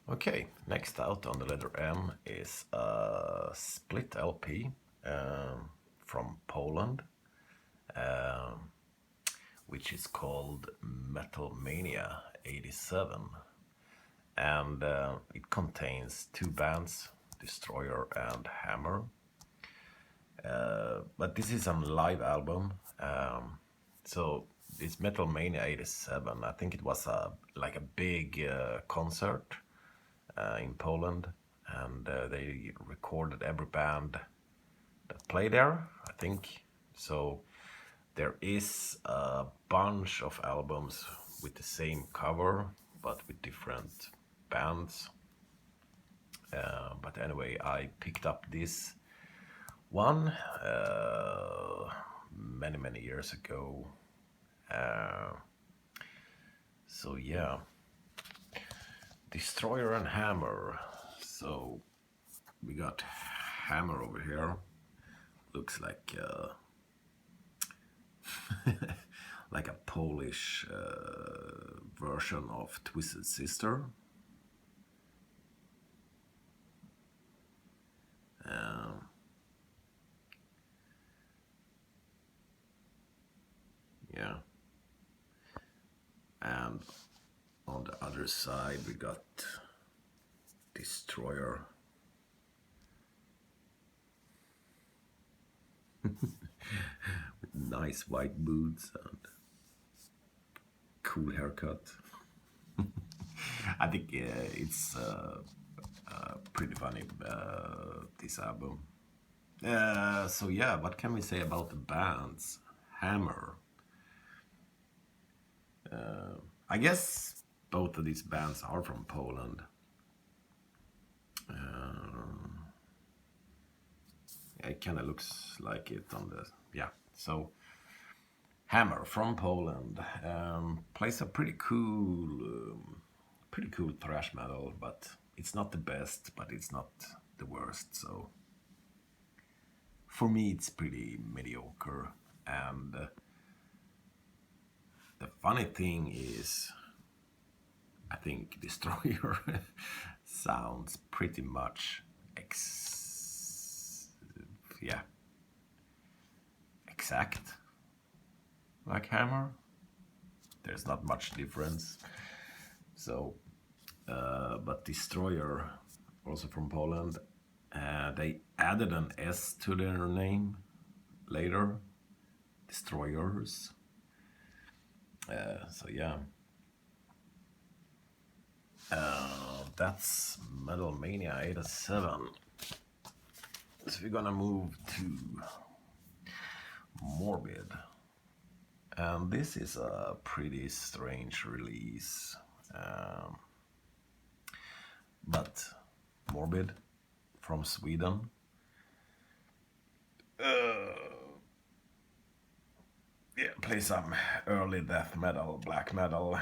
Okay, next out on the letter M is a split LP from Poland, um, which is called Metal Mania 87. And it contains two bands, Destroyer and Hammer. But this is a live album, so it's Metal Mania 87. I think it was like a big concert in Poland, and they recorded every band that played there, I think. So there is a bunch of albums with the same cover, but with different bands. But anyway, I picked up this one many years ago. So yeah, Destroyer and Hammer. So we got Hammer over here. Looks like like a Polish version of Twisted Sister. Yeah. And on the other side we got Destroyer. With nice white boots and cool haircut. I think it's pretty funny, this album. So yeah, what can we say about the bands? Hammer. I guess both of these bands are from Poland. It kind of looks like it on the, yeah. So Hammer from Poland plays a pretty cool thrash metal, but it's not the best, but it's not the worst. So for me, it's pretty mediocre. And the funny thing is, I think Destroyer sounds pretty much exact like Hammer. There's not much difference. So, but Destroyer, also from Poland, they added an S to their name later, Destroyers. So yeah. That's Metal Mania 87. So we're gonna move to Morbid. And this is a pretty strange release. But Morbid from Sweden. Yeah, play some early death metal, black metal.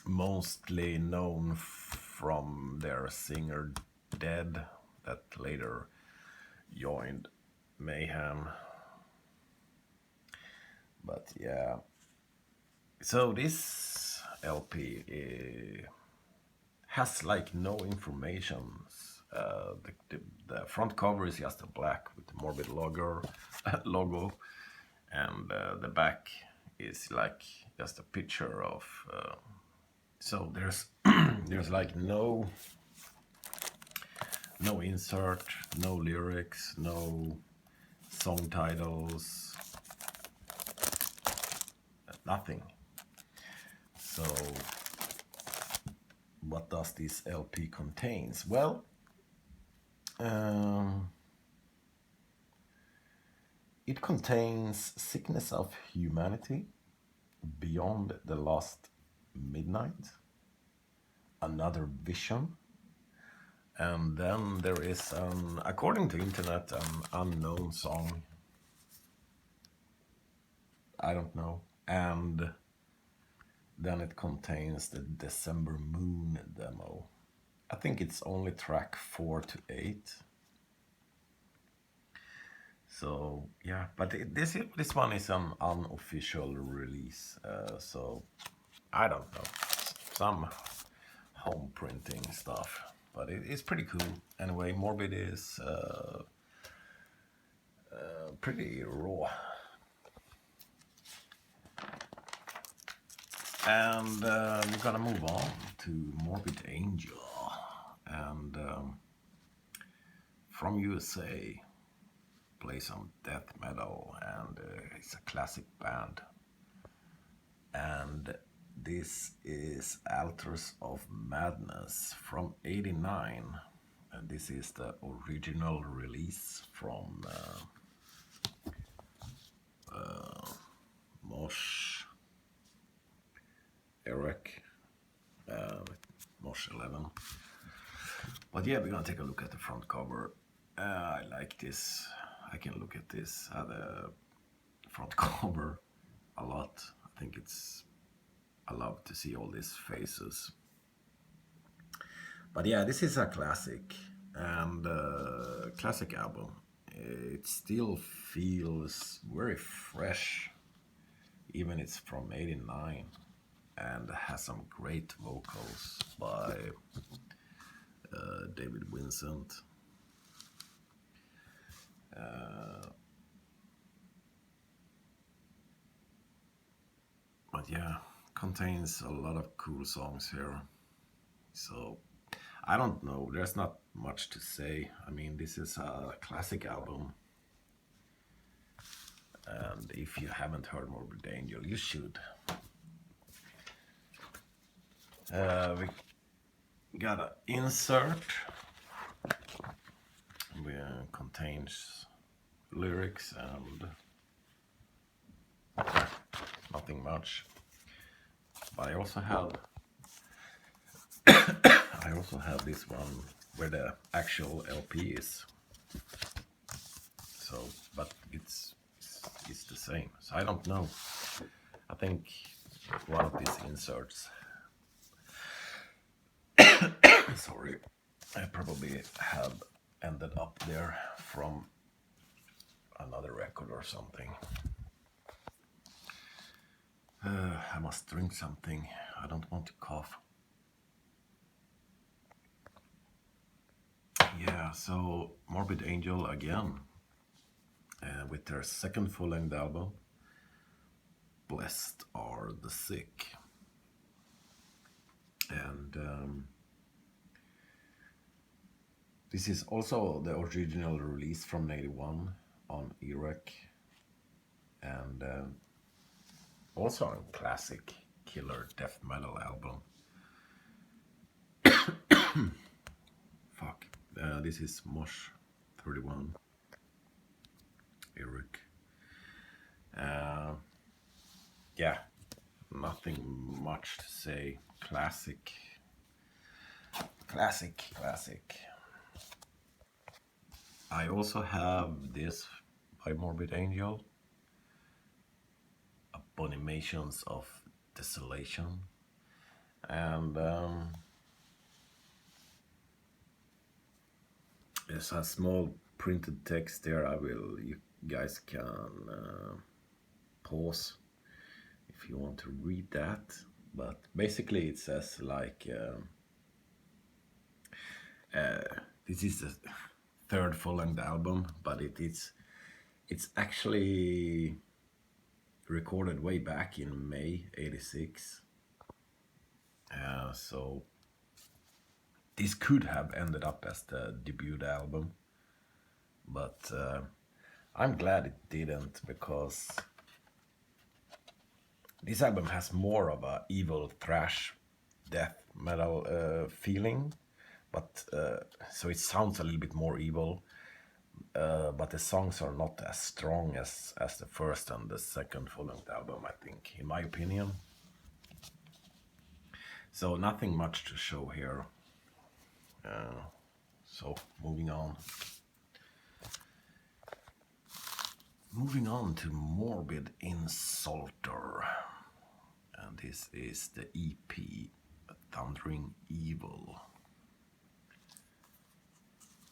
Mostly known from their singer Dead, that later joined Mayhem. But yeah, so this LP has like no information. The front cover is just a black with the Morbid logo, and the back is like just a picture of. So there's there's like no insert, no lyrics, no song titles, nothing. So what does this LP contains? Well, it contains Sickness of Humanity, Beyond the Last Midnight, Another Vision, and then there is according to internet, an unknown song. I don't know. And then it contains the December Moon demo. I think it's only track 4 to 8. So yeah, but this one is an unofficial release. So I don't know. some home printing stuff, but it's pretty cool. Anyway, Morbid is pretty raw. And we're gonna move on to Morbid Angel, and from USA, play some death metal, and it's a classic band. And this is Altars of Madness from '89, and this is the original release from Mosh Eric, Mosh 11. But yeah, we're gonna take a look at the front cover. I like this. I can look at this the front cover a lot. I think I love to see all these faces. But yeah, this is a classic, and classic album. It still feels very fresh, even it's from '89, and has some great vocals by David Vincent. But yeah, contains a lot of cool songs here. So I don't know, there's not much to say. I mean, this is a classic album. And if you haven't heard Morbid Angel, you should. We got an insert. Which contains lyrics and nothing much. But I also have this one where the actual LP is. So, but it's the same. So I don't know. I think one of these inserts. Sorry, I probably have ended up there from another record or something. I must drink something. I don't want to cough. Yeah, so Morbid Angel again, with their second full-length album, Blessed Are the Sick. And this is also the original release from '81 on Iraq, and also a classic killer death metal album. Fuck. This is Mosh 31, Iraq. Yeah, nothing much to say. Classic. I also have this by Morbid Angel, Abominations of Desolation, and there's a small printed text there. You guys can pause if you want to read that, but basically it says like this is the third full-length album, but it's actually recorded way back in May '86. So this could have ended up as the debut album, but I'm glad it didn't, because this album has more of a evil thrash death metal feeling, but so it sounds a little bit more evil, but the songs are not as strong as the first and the second full-length album, I think, in my opinion. So nothing much to show here. So moving on. Moving on to Morbid Insulter. And this is the EP, Thundering Evil.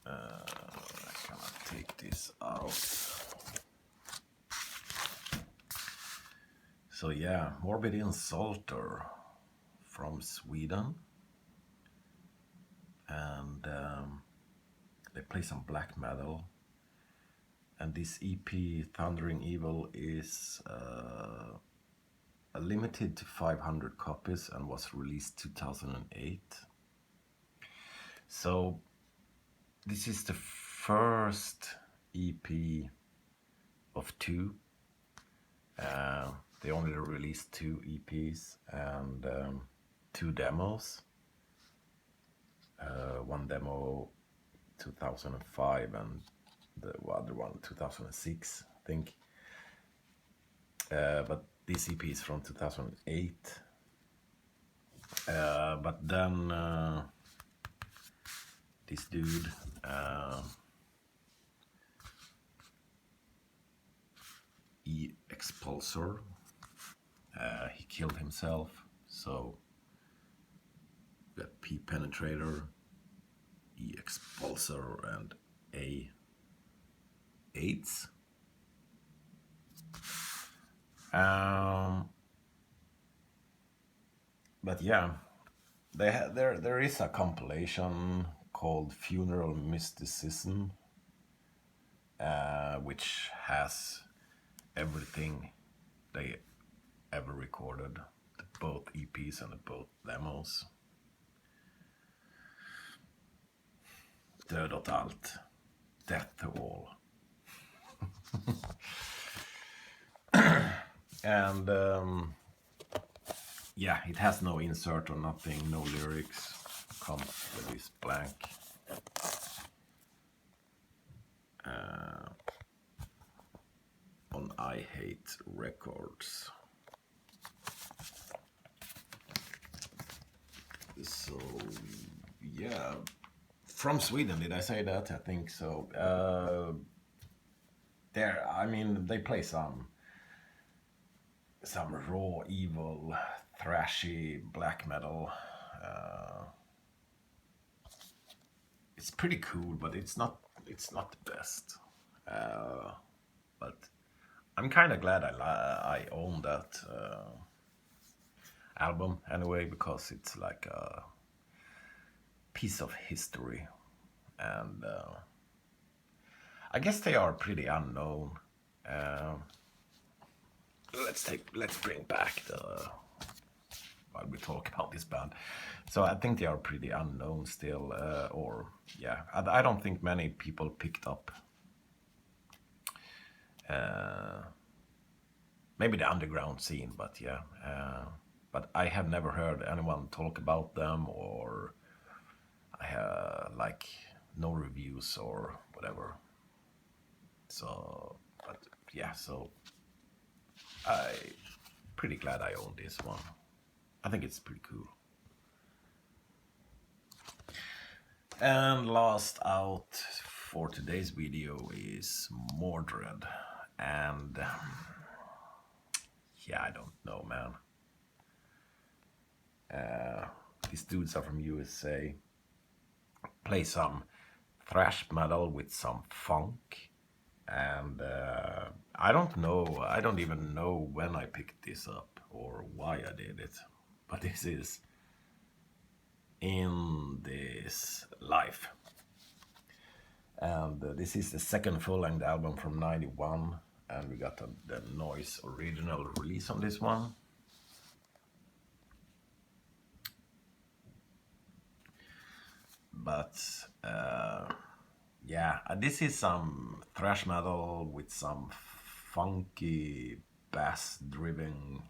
I'm gonna take this out. So yeah, Morbid Insulter from Sweden, and they play some black metal. And this EP, Thundering Evil, is limited to 500 copies and was released 2008. So this is the first EP of two. They only released 2 EPs and 2 demos. One demo 2005 and the other one 2006, I think. But this EP is from 2008. But then this dude Expulsor, he killed himself, so we got P Penetrator, E Expulsor, and A AIDS. But yeah, there is a compilation called Funeral Mysticism, which has everything they ever recorded, both EPs and both demos. Död åt allt, death to all. And yeah, it has no insert or nothing, no lyrics, comes with this blank. On I Hate Records. So yeah, from Sweden, did I say that? I think so. I mean, they play some raw, evil, thrashy black metal. It's pretty cool, but it's not the best. But I'm kind of glad I own that album anyway, because it's like a piece of history, and I guess they are pretty unknown. Let's bring back while we talk about this band. So I think they are pretty unknown still, or yeah, I don't think many people picked up. Maybe the underground scene, but yeah. But I have never heard anyone talk about them, or I have like no reviews or whatever. So, but yeah, so I'm pretty glad I own this one. I think it's pretty cool. And last out for today's video is Mordred, and yeah, I don't know, man. These dudes are from USA, play some thrash metal with some funk, and I don't even know when I picked this up or why I did it, but this is In This Life. And this is the second full-length album from '91, and we got the Noise original release on this one. But yeah, this is some thrash metal with some funky bass-driven,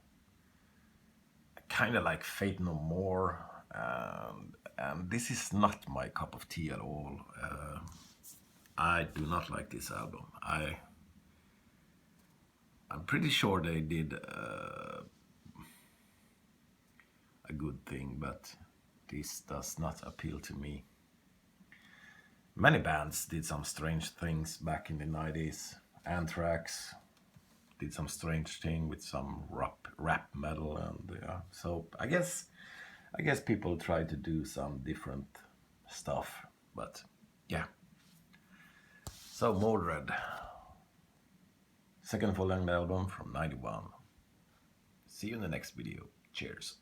kind of like Fate No More, and this is not my cup of tea at all. I do not like this album. I'm pretty sure they did a good thing, but this does not appeal to me. Many bands did some strange things back in the 90s. Anthrax did some strange thing with some rap metal, and yeah. So I guess people try to do some different stuff, but yeah. So Mordred, second full-length album from '91. See you in the next video. Cheers.